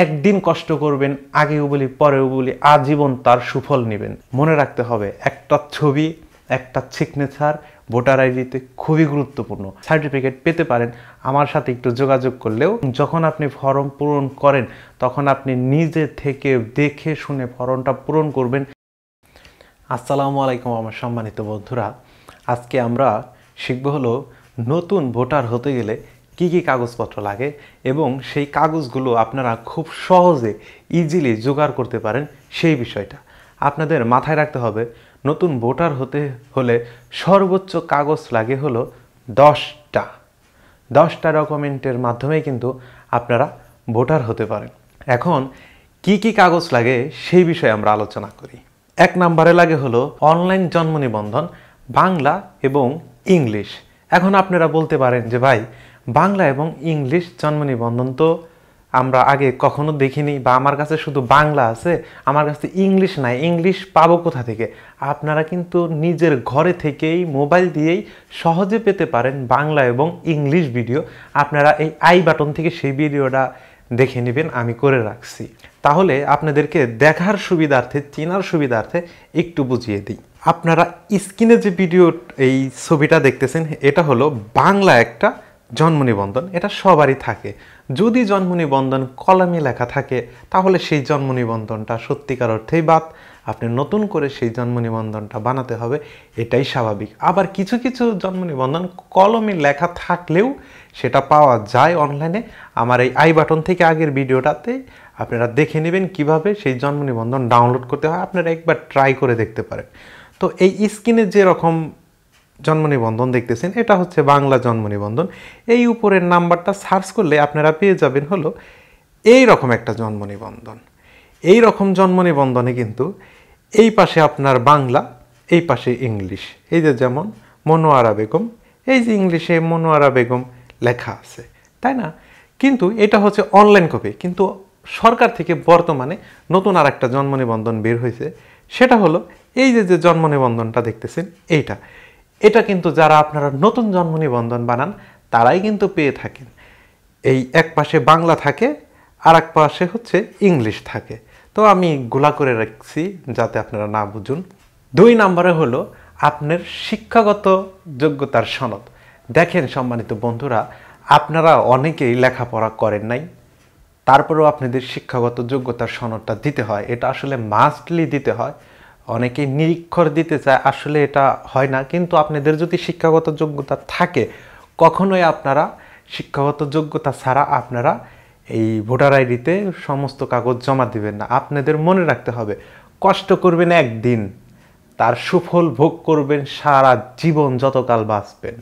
একদিন কষ্ট করবেন, আগেও বলি পরেও বলি, আজীবন তার সুফল নেবেন। মনে রাখতে হবে একটা ছবি, একটা সিগনেচার ভোটার আইডিতে খুবই গুরুত্বপূর্ণ। সার্টিফিকেট পেতে পারেন আমার সাথে একটু যোগাযোগ করলেও। যখন আপনি ফর্ম পূরণ করেন তখন আপনি নিজে থেকে দেখে শুনে ফর্মটা পূরণ করবেন। আসসালামু আলাইকুম আমার সম্মানিত বন্ধুরা, আজকে আমরা শিখব হলো নতুন ভোটার হতে গেলে কি কি কাগজপত্র লাগে এবং সেই কাগজগুলো আপনারা খুব সহজে ইজিলি জোগাড় করতে পারেন সেই বিষয়টা আপনাদের মাথায় রাখতে হবে। নতুন ভোটার হতে হলে সর্বোচ্চ কাগজ লাগে হলো 10টা ডকুমেন্টের মাধ্যমে কিন্তু আপনারা ভোটার হতে পারেন। এখন কি কি কাগজ লাগে সেই বিষয়ে আমরা আলোচনা করি। 1 নম্বরে লাগে হলো অনলাইন জন্ম নিবন্ধন, বাংলা এবং ইংলিশ। এখন আপনারা বলতে পারেন যে ভাই, বাংলা এবং ইংলিশ জন্ম নিবন্ধন তো আমরা আগে কখনো দেখিনি, বা আমার কাছে শুধু বাংলা আছে, আমার কাছে ইংলিশ নাই, ইংলিশ পাবো কোথা থেকে? আপনারা কিন্তু নিজের ঘরে থেকেই মোবাইল দিয়েই সহজে পেতে পারেন বাংলা এবং ইংলিশ ভিডিও। আপনারা এই আই বাটন থেকে সেই ভিডিওটা দেখে নেবেন, আমি করে রাখছি। তাহলে আপনাদেরকে দেখার সুবিধার্থে, চেনার সুবিধার্থে একটু বুঝিয়ে দিই। আপনারা স্ক্রিনে যে ভিডিও এই ছবিটা দেখতেছেন, এটা হলো বাংলা একটা জন্ম নিবন্ধন। এটা সবারই থাকে। যদি জন্ম নিবন্ধন কলমে লেখা থাকে তাহলে সেই জন্ম নিবন্ধনটা সত্যিকার অর্থেই বাদ। আপনি নতুন করে সেই জন্ম নিবন্ধনটা বানাতে হবে, এটাই স্বাভাবিক। আবার কিছু কিছু জন্ম নিবন্ধন কলমে লেখা থাকলেও সেটা পাওয়া যায় অনলাইনে। আমার এই আই বাটন থেকে আগের ভিডিওটাতে আপনারা দেখে নেবেন কিভাবে সেই জন্ম নিবন্ধন ডাউনলোড করতে হয়। আপনারা একবার ট্রাই করে দেখতে পারেন। তো এই স্ক্রিনে যেরকম জন্ম নিবন্ধন দেখতেছেন, এটা হচ্ছে বাংলা জন্ম নিবন্ধন। এই উপরের নাম্বারটা সার্চ করলে আপনারা পেয়ে যাবেন হলো এই রকম একটা জন্ম নিবন্ধন। এই রকম জন্ম নিবন্ধনে কিন্তু এই পাশে আপনার বাংলা, এই পাশে ইংলিশ। এই যে যেমন মনোয়ারা বেগম, এই যে ইংলিশে মনোয়ারা বেগম লেখা আছে, তাই না? কিন্তু এটা হচ্ছে অনলাইন কপি। কিন্তু সরকার থেকে বর্তমানে নতুন আর একটা জন্ম নিবন্ধন বের হয়েছে, সেটা হলো এই যে জন্ম নিবন্ধনটা দেখতেছেন এইটা। এটা কিন্তু যারা আপনারা নতুন জন্ম নিবন্ধন বানান তারাই কিন্তু পেয়ে থাকেন। এই এক পাশে বাংলা থাকে আর এক পাশে হচ্ছে ইংলিশ থাকে। তো আমি গোলা করে রাখছি যাতে আপনারা না বুঝুন। 2 নম্বরে হলো আপনার শিক্ষাগত যোগ্যতার সনদ। দেখেন সম্মানিত বন্ধুরা, আপনারা অনেকেই লেখাপড়া করেন নাই, তারপরেও আপনাদের শিক্ষাগত যোগ্যতার সনদটা দিতে হয়। এটা আসলে মাস্টলি দিতে হয়। অনেকেই নিরীক্ষর দিতে চায়, আসলে এটা হয় না। কিন্তু আপনাদের যদি শিক্ষাগত যোগ্যতা থাকে, কখনোই আপনারা শিক্ষাগত যোগ্যতা ছাড়া আপনারা এই ভোটার আইডিতে সমস্ত কাগজ জমা দিবেন না। আপনাদের মনে রাখতে হবে, কষ্ট করবেন একদিন, তার সুফল ভোগ করবেন সারা জীবন যতকাল বাঁচবেন।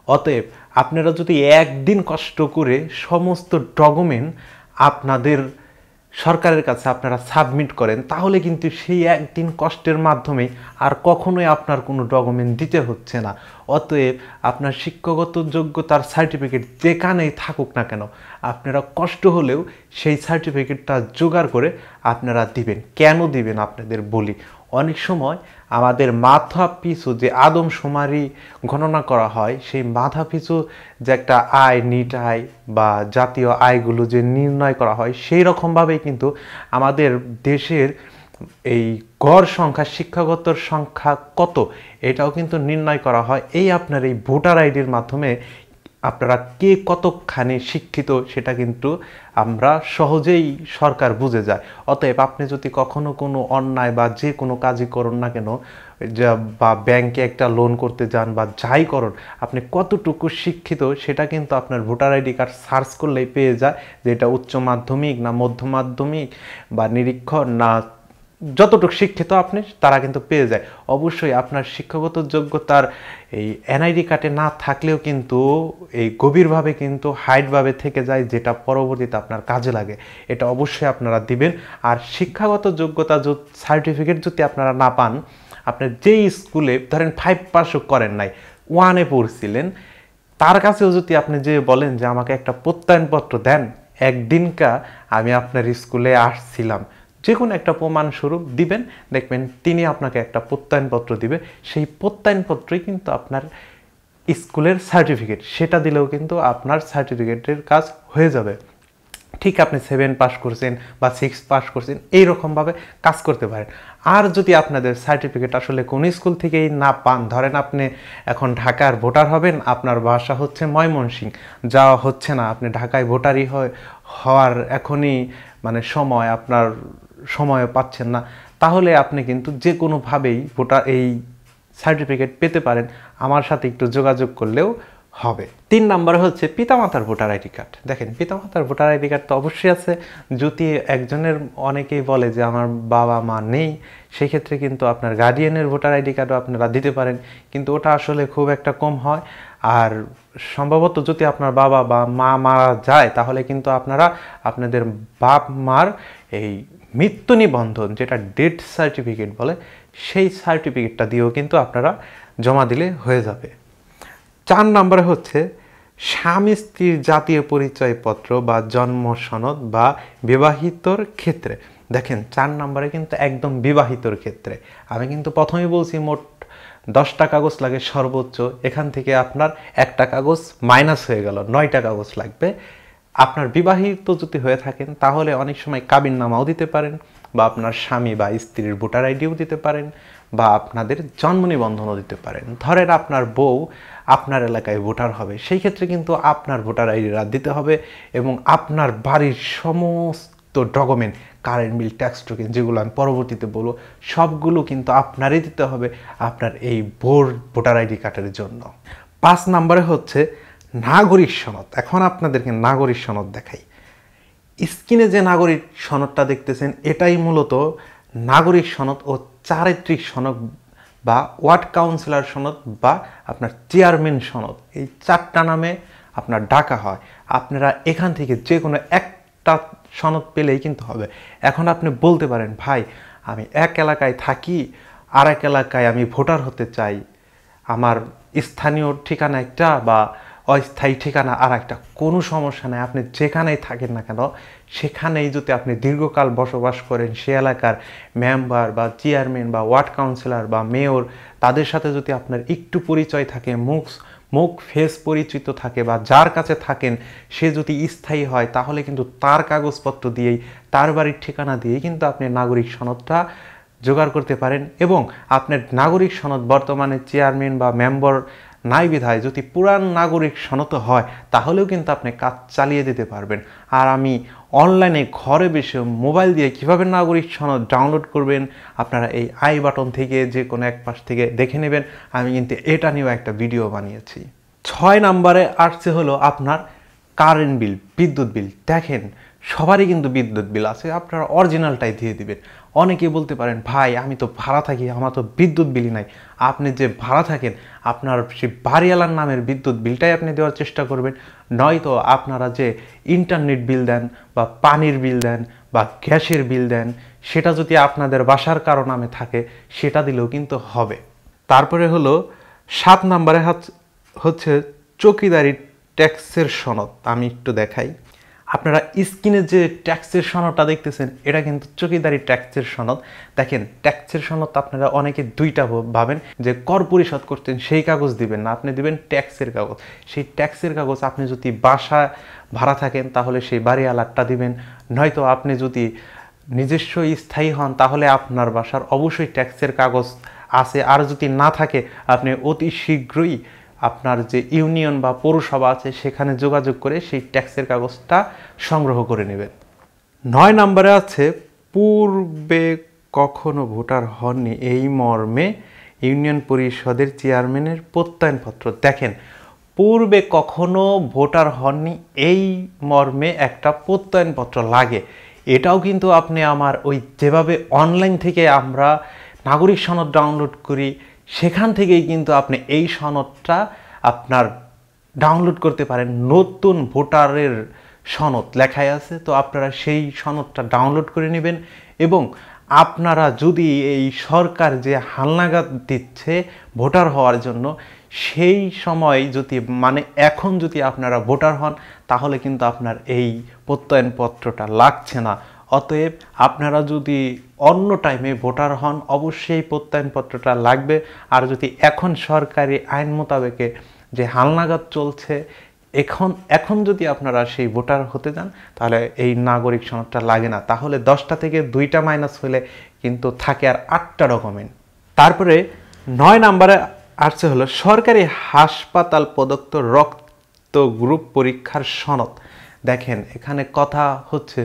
অতএব আপনারা যদি একদিন কষ্ট করে সমস্ত ডকুমেন্ট আপনাদের সরকারের কাছে আপনারা সাবমিট করেন, তাহলে কিন্তু সেই একদিন কষ্টের মাধ্যমেই আর কখনোই আপনার কোনো ডকুমেন্ট দিতে হচ্ছে না। অতএব আপনার শিক্ষাগত যোগ্যতার সার্টিফিকেট যেখানেই থাকুক না কেন, আপনারা কষ্ট হলেও সেই সার্টিফিকেটটা জোগাড় করে আপনারা দিবেন। কেন দিবেন আপনাদের বলি। অনেক সময় আমাদের মাথা পিছু যে আদমশুমারি গণনা করা হয়, সেই মাথা পিছু যে একটা আয়, নিট আয় বা জাতীয় আয়গুলো যে নির্ণয় করা হয়, সেই রকমভাবেই কিন্তু আমাদের দেশের এই গড় সংখ্যা, শিক্ষাগত সংখ্যা কত, এটাও কিন্তু নির্ণয় করা হয় এই আপনার এই ভোটার আইডির মাধ্যমে। আপনারা কে কতখানি শিক্ষিত সেটা কিন্তু আমরা সহজেই সরকার বুঝে যায়। অতএব আপনি যদি কখনো কোনো অন্যায় বা যে কোনো কাজই করুন না কেন, বা ব্যাংকে একটা লোন করতে যান বা যাই করুন, আপনি কতটুকু শিক্ষিত সেটা কিন্তু আপনার ভোটার আইডি কার্ড সার্চ করলেই পেয়ে যায় যে এটা উচ্চ মাধ্যমিক না মধ্য মাধ্যমিক বা নিরীক্ষর না যতটুকু শিক্ষিত আপনি, তারা কিন্তু পেয়ে যায়। অবশ্যই আপনার শিক্ষাগত যোগ্যতার এই এনআইডি কার্ডে না থাকলেও কিন্তু এই গভীরভাবে কিন্তু হাইটভাবে থেকে যায়, যেটা পরবর্তীতে আপনার কাজে লাগে। এটা অবশ্যই আপনারা দিবেন। আর শিক্ষাগত যোগ্যতা সার্টিফিকেট যদি আপনারা না পান, আপনার যেই স্কুলে ধরেন 5 পাসও করেন নাই, 1-এ পড়ছিলেন, তার কাছেও যদি আপনি যে বলেন যে আমাকে একটা প্রত্যয়নপত্র দেন, একদিনকা আমি আপনার স্কুলে আসছিলাম, যে কোনো একটা প্রমাণস্বরূপ দিবেন, দেখবেন তিনি আপনাকে একটা প্রত্যয়নপত্র দিবে। সেই প্রত্যয়নপত্রই কিন্তু আপনার স্কুলের সার্টিফিকেট, সেটা দিলেও কিন্তু আপনার সার্টিফিকেটের কাজ হয়ে যাবে। ঠিক আপনি 7 পাস করছেন বা 6 পাস করছেন এইরকমভাবে কাজ করতে পারেন। আর যদি আপনাদের সার্টিফিকেট আসলে কোন স্কুল থেকেই না পান, ধরেন আপনি এখন ঢাকার ভোটার হবেন, আপনার বাসা হচ্ছে ময়মনসিংহ, যাওয়া হচ্ছে না, আপনি ঢাকায় ভোটারই হওয়ার এখনই মানে সময়, আপনার সময় পাচ্ছেন না, তাহলে আপনি কিন্তু যে কোনোভাবেই ভোটার এই সার্টিফিকেট পেতে পারেন, আমার সাথে একটু যোগাযোগ করলেও হবে। 3 নম্বরে হচ্ছে পিতামাতার ভোটার আইডি কার্ড। দেখেন, পিতামাতার ভোটার আইডি কার্ড তো অবশ্যই আছে। যদি একজনের, অনেকেই বলে যে আমার বাবা মা নেই, সেই ক্ষেত্রে কিন্তু আপনার গার্ডিয়ানের ভোটার আইডি কার্ডও আপনারা দিতে পারেন, কিন্তু ওটা আসলে খুব একটা কম হয়। আর সম্ভবত যদি আপনার বাবা বা মা মারা যায়, তাহলে কিন্তু আপনারা আপনাদের বাপ মার এই মৃত্যু নিবন্ধন, যেটা ডেথ সার্টিফিকেট বলে, সেই সার্টিফিকেটটা দিয়েও কিন্তু আপনারা জমা দিলে হয়ে যাবে। 4 নম্বরে হচ্ছে স্বামী স্ত্রীর জাতীয় পরিচয়পত্র বা জন্ম সনদ বা বিবাহিতর ক্ষেত্রে। দেখেন, 4 নম্বরে কিন্তু একদম বিবাহিতর ক্ষেত্রে। আমি কিন্তু প্রথমেই বলছি মোট 10টা কাগজ লাগে সর্বোচ্চ, এখান থেকে আপনার একটা কাগজ মাইনাস হয়ে গেল, 9টা কাগজ লাগবে। আপনার বিবাহিত যদি হয়ে থাকেন তাহলে অনেক সময় কাবিননামাও দিতে পারেন, বা আপনার স্বামী বা স্ত্রীর ভোটার আইডিও দিতে পারেন, বা আপনাদের জন্ম নিবন্ধনও দিতে পারেন। ধরেন আপনার বউ আপনার এলাকায় ভোটার হবে, সেই ক্ষেত্রে কিন্তু আপনার ভোটার আইডিটা দিতে হবে, এবং আপনার বাড়ির সমস্ত document, current bill, tax token, যেগুলো আমি পরবর্তীতে বলবো, সবগুলো কিন্তু আপনারই দিতে হবে আপনার এই ভোটার আইডি কার্ডের জন্য। 5 নম্বরে হচ্ছে নাগরিক সনদ। এখন আপনাদেরকে নাগরিক সনদ দেখাই। স্ক্রিনে যে নাগরিক সনদটা দেখতেছেন, এটাই মূলত নাগরিক সনদ ও চারিত্রিক সনদ বা ওয়ার্ড কাউন্সিলর সনদ বা আপনার চেয়ারম্যান সনদ, এই 4টা নামে আপনার ডাকা হয়। আপনারা এখান থেকে যে কোনো একটা সনদ পেলেই কিন্তু হবে। এখন আপনি বলতে পারেন, ভাই আমি এক এলাকায় থাকি, আর এক এলাকায় আমি ভোটার হতে চাই, আমার স্থানীয় ঠিকানা একটা বা অস্থায়ী ঠিকানা আর একটা, কোনো সমস্যা নেই। আপনি যেখানেই থাকেন না কেন, সেখানেই যদি আপনি দীর্ঘকাল বসবাস করেন, সে এলাকার মেম্বার বা চেয়ারম্যান বা ওয়ার্ড কাউন্সিলর বা মেয়র, তাদের সাথে যদি আপনার একটু পরিচয় থাকে, মুখ ফেস পরিচিত থাকে, বা যার কাছে থাকেন সে যদি স্থায়ী হয়, তাহলে কিন্তু তার কাগজপত্র দিয়েই, তার বাড়ির ঠিকানা দিয়েই কিন্তু আপনি নাগরিক সনদটা জোগাড় করতে পারেন। এবং আপনার নাগরিক সনদ বর্তমানে চেয়ারম্যান বা মেম্বার নাই বিধায় যদি পুরান নাগরিক সনদ হয়, তাহলেও কিন্তু আপনি কাজ চালিয়ে দিতে পারবেন। আর আমি অনলাইনে ঘরে বসে মোবাইল দিয়ে কিভাবে নাগরিক সনদ ডাউনলোড করবেন, আপনারা এই আই বাটন থেকে যে কোনো এক পাশ থেকে দেখে নেবেন। আমি কিন্তু এটা নিয়েও একটা ভিডিও বানিয়েছি। 6 নম্বরে আসছে হলো আপনার কারেন্ট বিল, বিদ্যুৎ বিল। দেখেন, সবারই কিন্তু বিদ্যুৎ বিল আছে, আপনারা অরিজিনালটাই দিয়ে দিবেন। অনেকে বলতে পারেন, ভাই আমি তো ভাড়া থাকি, আমার তো বিদ্যুৎ বিলই নাই। আপনি যে ভাড়া থাকেন, আপনার সেই বাড়িওয়ালার নামের বিদ্যুৎ বিলটাই আপনি দেওয়ার চেষ্টা করবেন। নয়তো আপনারা যে ইন্টারনেট বিল দেন বা পানির বিল দেন বা গ্যাসের বিল দেন, সেটা যদি আপনাদের বাসার কারো নামে থাকে, সেটা দিলেও কিন্তু হবে। তারপরে হলো 7 নম্বরে হচ্ছে চৌকিদারি ট্যাক্সের সনদ। আমি একটু দেখাই। আপনারা স্ক্রিনে যে ট্যাক্সের সনদটা দেখতেছেন, এটা কিন্তু চৌকিদারি ট্যাক্সের সনদ। দেখেন, ট্যাক্সের সনদ আপনারা অনেকে দুইটা ভাবেন, যে কর পরিশোধ করতেন সেই কাগজ দিবেন না, আপনি দিবেন ট্যাক্সের কাগজ। সেই ট্যাক্সের কাগজ আপনি যদি বাসা ভাড়া থাকেন, তাহলে সেই বাড়িওয়ালারটা দিবেন। নয়তো আপনি যদি নিজস্ব স্থায়ী হন, তাহলে আপনার বাসার অবশ্যই ট্যাক্সের কাগজ আছে। আর যদি না থাকে, আপনি অতি শীঘ্রই আপনার যে ইউনিয়ন বা পৌরসভা আছে, সেখানে যোগাযোগ করে সেই ট্যাক্সের কাগজটা সংগ্রহ করে নেবেন। 9 নম্বরে আছে পূর্বে কখনো ভোটার হননি, এই মর্মে ইউনিয়ন পরিষদের চেয়ারম্যানের প্রত্যয়নপত্র। দেখেন, পূর্বে কখনো ভোটার হননি, এই মর্মে একটা প্রত্যয়নপত্র লাগে। এটাও কিন্তু আপনি আমার ওই যেভাবে অনলাইন থেকে আমরা নাগরিক সনদ ডাউনলোড করি, সেখান থেকেই কিন্তু আপনি এই সনদটা আপনার ডাউনলোড করতে পারেন। নতুন ভোটারের সনদ লেখাই আছে, তো আপনারা সেই সনদটা ডাউনলোড করে নেবেন। এবং আপনারা যদি এই সরকার যে হালনাগাদ দিচ্ছে ভোটার হওয়ার জন্য, সেই সময় যদি মানে এখন যদি আপনারা ভোটার হন, তাহলে কিন্তু আপনার এই প্রত্যয়নপত্রটা লাগছে না। অতএব আপনারা যদি অন্য টাইমে ভোটার হন, অবশ্যই প্রত্যয়নপত্রটা লাগবে। আর যদি এখন সরকারি আইন মোতাবেকে যে হালনাগাদ চলছে, এখন যদি আপনারা সেই ভোটার হতে যান তাহলে এই নাগরিক সনদটা লাগে না, তাহলে 10টা থেকে 2টা মাইনাস হলে কিন্তু থাকে আর 8টা ডকুমেন্ট। তারপরে 9 নম্বরে আসছে হলো সরকারি হাসপাতাল প্রদত্ত রক্ত গ্রুপ পরীক্ষার সনদ। দেখেন এখানে কথা হচ্ছে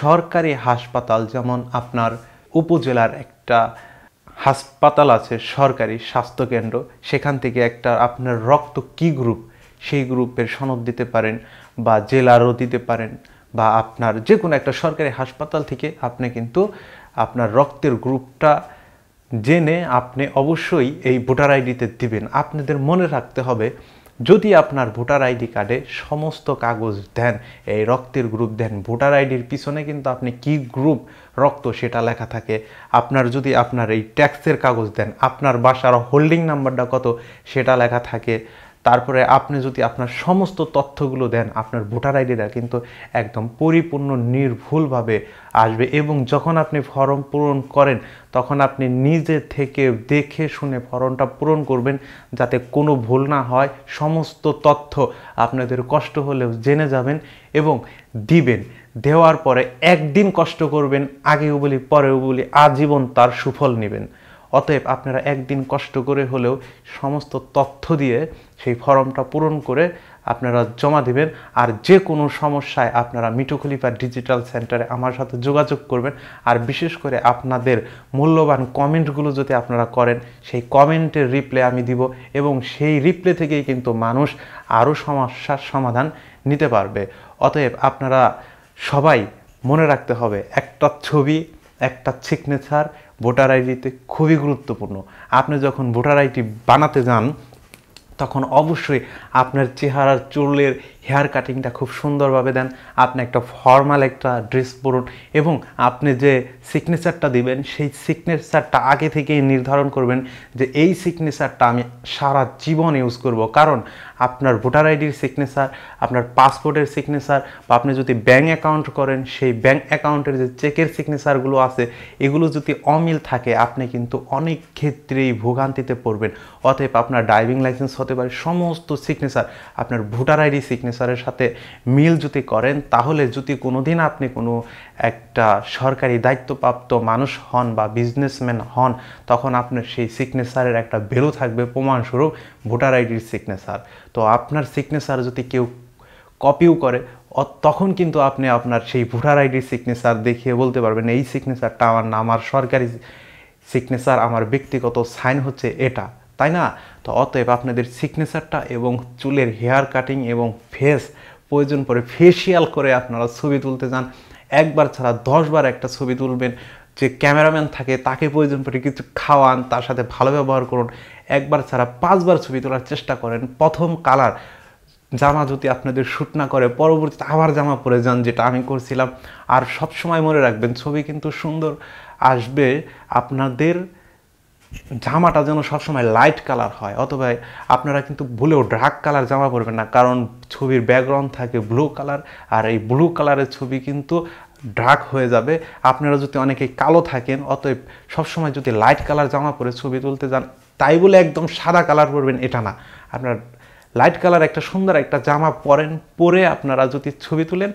সরকারি হাসপাতাল, যেমন আপনার উপজেলার একটা হাসপাতাল আছে, সরকারি স্বাস্থ্যকেন্দ্র, সেখান থেকে একটা আপনার রক্ত কি গ্রুপ সেই গ্রুপের সনদ দিতে পারেন, বা জেলারও দিতে পারেন, বা আপনার যে কোনো একটা সরকারি হাসপাতাল থেকে আপনি কিন্তু আপনার রক্তের গ্রুপটা জেনে আপনি অবশ্যই এই ভোটার আইডিতে দিবেন। আপনাদের মনে রাখতে হবে, যদি আপনার ভোটার আইডি কার্ডে সমস্ত কাগজ দেন, এই রক্তের গ্রুপ দেন, ভোটার আইডির পিছনে কিন্তু আপনি কি গ্রুপ রক্ত সেটা লেখা থাকে। আপনার যদি আপনার এই ট্যাক্সের কাগজ দেন, আপনার বাসার হোল্ডিং নাম্বারটা কত সেটা লেখা থাকে। তারপরে আপনি যদি আপনার সমস্ত তথ্যগুলো দেন, আপনার ভোটার আইডিটা কিন্তু একদম পরিপূর্ণ নির্ভুলভাবে আসবে। এবং যখন আপনি ফর্ম পূরণ করেন তখন আপনি নিজে থেকে দেখে শুনে ফর্মটা পূরণ করবেন, যাতে কোনো ভুল না হয়। সমস্ত তথ্য আপনাদের কষ্ট হলেও জেনে যাবেন এবং দিবেন। দেওয়ার পরে একদিন কষ্ট করবেন, আগেও বলি পরেও বলি, আজীবন তার সুফল নেবেন। অতএব আপনারা একদিন কষ্ট করে হলেও সমস্ত তথ্য দিয়ে সেই ফর্মটা পূরণ করে আপনারা জমা দিবেন। আর যে কোনো সমস্যায় আপনারা মিঠু খলিফা ডিজিটাল সেন্টারে আমার সাথে যোগাযোগ করবেন। আর বিশেষ করে আপনাদের মূল্যবান কমেন্টগুলো যদি আপনারা করেন, সেই কমেন্টের রিপ্লাই আমি দিব, এবং সেই রিপ্লাই থেকেই কিন্তু মানুষ আরও সমস্যার সমাধান নিতে পারবে। অতএব আপনারা সবাই মনে রাখতে হবে, একটা ছবি, একটা সিগনেচার ভোটার আইডিতে খুবই গুরুত্বপূর্ণ। আপনি যখন ভোটার আইডি বানাতে যান তখন অবশ্যই আপনার চেহারার চুলের হেয়ার কাটিংটা খুব সুন্দরভাবে দেন। আপনি একটা ফর্মাল একটা ড্রেস পরুন, এবং আপনি যে সিগনেচারটা দিবেন সেই সিগনেচারটা আগে থেকেই নির্ধারণ করবেন যে এই সিগনেচারটা আমি সারা জীবন ইউজ করব। কারণ আপনার ভোটার আইডির সিগনেচার, আপনার পাসপোর্টের সিগনেচার, বা আপনি যদি ব্যাঙ্ক অ্যাকাউন্ট করেন সেই ব্যাঙ্ক অ্যাকাউন্টের যে চেকের সিগনেচারগুলো আছে, এগুলো যদি অমিল থাকে আপনি কিন্তু অনেক ক্ষেত্রেই ভোগান্তিতে পড়বেন। অতএব আপনার ড্রাইভিং লাইসেন্স হতে পারে, সমস্ত সিগনেচার আপনার ভোটার আইডি সিগনেচারের সাথে মিল যদি করেন, তাহলে যদি কোনোদিন আপনি কোনো একটা সরকারি দায়িত্বপ্রাপ্ত মানুষ হন বা বিজনেসম্যান হন, তখন আপনার সেই সিগনেচারের একটা ভ্যালু থাকবে, প্রমাণস্বরূপ ভোটার আইডির সিগনেচার। তো আপনার সিগনেচার যদি কেউ কপিও করে, তখন কিন্তু আপনি আপনার সেই ভোটার আইডির সিগনেচার দেখিয়ে বলতে পারবেন এই সিগনেচারটা আমার না, আমার সরকারি সিগনেচার, আমার ব্যক্তিগত সাইন হচ্ছে এটা, তাই না? তো অতএব আপনাদের সিগনেচারটা এবং চুলের হেয়ার কাটিং এবং ফেস, প্রয়োজন পড়ে ফেসিয়াল করে আপনারা ছবি তুলতে যান, একবার ছাড়া 10 বার একটা ছবি তুলবেন। যে ক্যামেরাম্যান থাকে তাকে প্রয়োজন পড়ে কিছু খাওয়ান, তার সাথে ভালো ব্যবহার করুন। একবার ছাড়া 5 বার ছবি তোলার চেষ্টা করেন। প্রথম কালার জামা যদি আপনাদের শ্যুট না করে, পরবর্তীতে আবার জামা পরে যান, যেটা আমি করছিলাম। আর সব সময় মনে রাখবেন, ছবি কিন্তু সুন্দর আসবে, আপনাদের জামাটা যেন সবসময় লাইট কালার হয়। অথবা আপনারা কিন্তু ভুলেও ডার্ক কালার জামা পরবেন না, কারণ ছবির ব্যাকগ্রাউন্ড থাকে ব্লু কালার, আর এই ব্লু কালারের ছবি কিন্তু ডার্ক হয়ে যাবে। আপনারা যদি অনেকেই কালো থাকেন, অতএব সবসময় যদি লাইট কালার জামা পরে ছবি তুলতে যান, তাই বলে একদম সাদা কালার পরবেন এটা না। আপনার লাইট কালার একটা সুন্দর একটা জামা পরে আপনারা যদি ছবি তুলেন,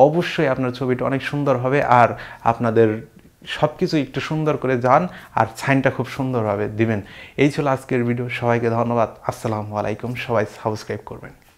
অবশ্যই আপনার ছবিটা অনেক সুন্দর হবে। আর আপনাদের সব কিছু একটু সুন্দর করে যান, আর সাইনটা খুব সুন্দরভাবে দিবেন। এই ছিল আজকের ভিডিও। সবাইকে ধন্যবাদ। আসসালামু আলাইকুম। সবাই সাবস্ক্রাইব করবেন।